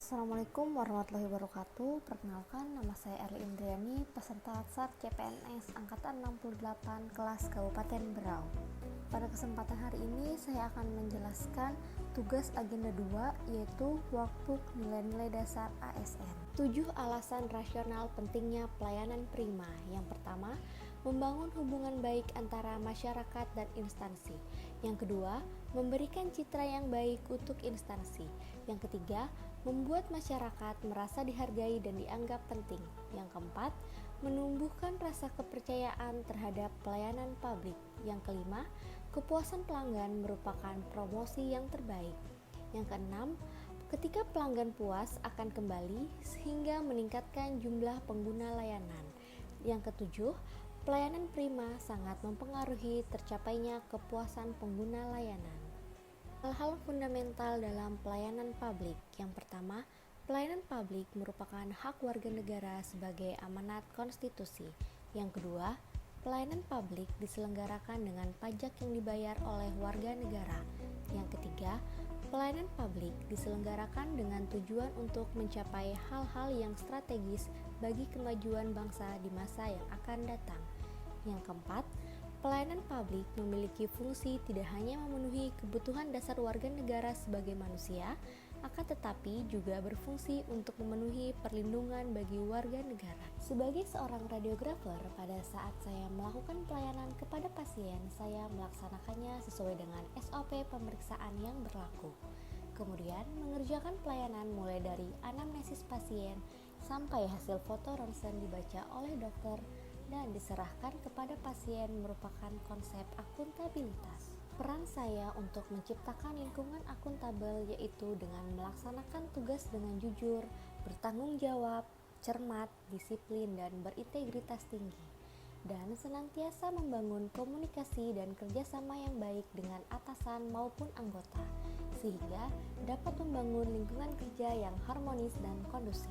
Assalamualaikum warahmatullahi wabarakatuh. Perkenalkan, nama saya Erli Indriani, peserta Atsar CPNS Angkatan 68 kelas Kabupaten Berau. Pada kesempatan hari ini saya akan menjelaskan tugas agenda 2, yaitu Workbook Nilai-Nilai Dasar ASN. 7 alasan rasional pentingnya pelayanan prima. Yang pertama, membangun hubungan baik antara masyarakat dan instansi. Yang kedua, memberikan citra yang baik untuk instansi. Yang ketiga, membuat masyarakat merasa dihargai dan dianggap penting. Yang keempat, menumbuhkan rasa kepercayaan terhadap pelayanan publik. Yang kelima, kepuasan pelanggan merupakan promosi yang terbaik. Yang keenam, ketika pelanggan puas akan kembali sehingga meningkatkan jumlah pengguna layanan. Yang ketujuh, pelayanan prima sangat mempengaruhi tercapainya kepuasan pengguna layanan. Hal-hal fundamental dalam pelayanan publik. Yang pertama, pelayanan publik merupakan hak warga negara sebagai amanat konstitusi. Yang kedua, pelayanan publik diselenggarakan dengan pajak yang dibayar oleh warga negara. Yang ketiga, pelayanan publik diselenggarakan dengan tujuan untuk mencapai hal-hal yang strategis bagi kemajuan bangsa di masa yang akan datang. Yang keempat, pelayanan publik memiliki fungsi tidak hanya memenuhi kebutuhan dasar warga negara sebagai manusia, akan tetapi juga berfungsi untuk memenuhi perlindungan bagi warga negara. Sebagai seorang radiografer, pada saat saya melakukan pelayanan kepada pasien, saya melaksanakannya sesuai dengan SOP pemeriksaan yang berlaku. Kemudian mengerjakan pelayanan mulai dari anamnesis pasien sampai hasil foto ronsen dibaca oleh dokter dan diserahkan kepada pasien merupakan konsep akuntabilitas. Peran saya untuk menciptakan lingkungan akuntabel yaitu dengan melaksanakan tugas dengan jujur, bertanggung jawab, cermat, disiplin, dan berintegritas tinggi, dan senantiasa membangun komunikasi dan kerjasama yang baik dengan atasan maupun anggota, sehingga dapat membangun lingkungan kerja yang harmonis dan kondusif.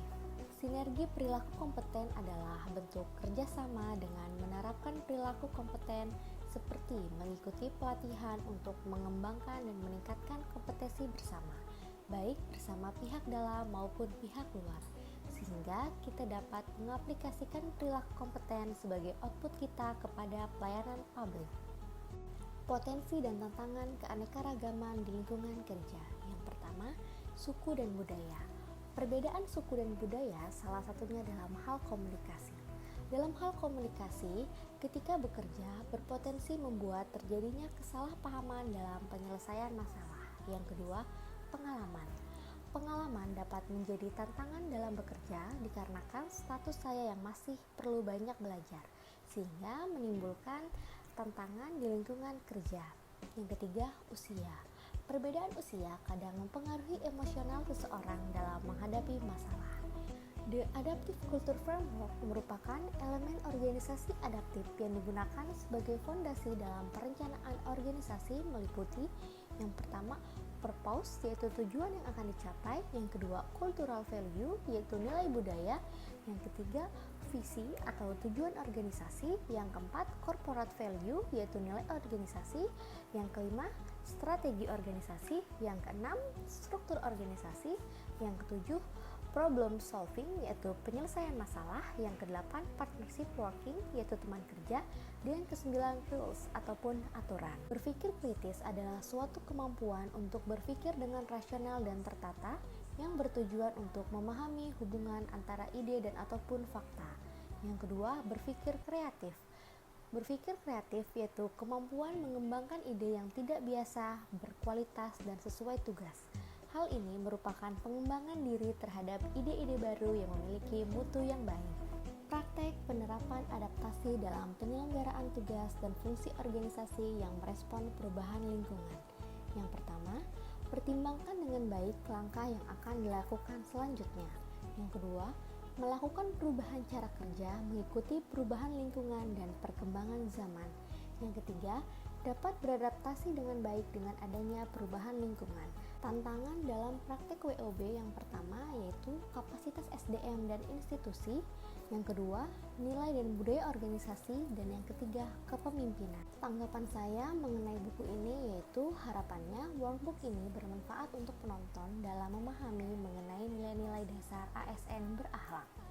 Sinergi perilaku kompeten adalah bentuk kerjasama dengan menerapkan perilaku kompeten seperti mengikuti pelatihan untuk mengembangkan dan meningkatkan kompetensi bersama, baik bersama pihak dalam maupun pihak luar, sehingga kita dapat mengaplikasikan perilaku kompeten sebagai output kita kepada pelayanan publik. Potensi dan tantangan keanekaragaman di lingkungan kerja. Yang pertama, suku dan budaya. Perbedaan suku dan budaya salah satunya dalam hal komunikasi. Dalam hal komunikasi, ketika bekerja berpotensi membuat terjadinya kesalahpahaman dalam penyelesaian masalah. Yang kedua, pengalaman. Pengalaman dapat menjadi tantangan dalam bekerja dikarenakan status saya yang masih perlu banyak belajar, sehingga menimbulkan tantangan di lingkungan kerja. Yang ketiga, usia. Perbedaan usia kadang mempengaruhi emosional seseorang dalam menghadapi masalah. The Adaptive Culture Framework merupakan elemen organisasi adaptif yang digunakan sebagai fondasi dalam perencanaan organisasi meliputi yang pertama, purpose yaitu tujuan yang akan dicapai, yang kedua, cultural value yaitu nilai budaya, yang ketiga, visi atau tujuan organisasi, yang keempat, corporate value yaitu nilai organisasi, yang kelima, strategi organisasi, yang keenam, struktur organisasi, yang ketujuh, problem solving yaitu penyelesaian masalah, yang kedelapan, partnership working yaitu teman kerja, dan kesembilan, rules ataupun aturan. Berpikir kritis adalah suatu kemampuan untuk berpikir dengan rasional dan tertata yang bertujuan untuk memahami hubungan antara ide dan ataupun fakta. Yang kedua, berpikir kreatif. Berpikir kreatif yaitu kemampuan mengembangkan ide yang tidak biasa, berkualitas, dan sesuai tugas. Hal ini merupakan pengembangan diri terhadap ide-ide baru yang memiliki mutu yang baik. Praktek penerapan adaptasi dalam penyelenggaraan tugas dan fungsi organisasi yang merespon perubahan lingkungan. Yang pertama, pertimbangkan dengan baik langkah yang akan dilakukan selanjutnya. Yang kedua, melakukan perubahan cara kerja mengikuti perubahan lingkungan dan perkembangan zaman. Yang ketiga, dapat beradaptasi dengan baik dengan adanya perubahan lingkungan. Tantangan dalam praktek WOB yang pertama yaitu kapasitas SDM dan institusi, yang kedua nilai dan budaya organisasi, dan yang ketiga kepemimpinan. Tanggapan saya mengenai buku ini yaitu harapannya workbook ini bermanfaat untuk penonton dalam memahami mengenai nilai-nilai dasar ASN berakhlak.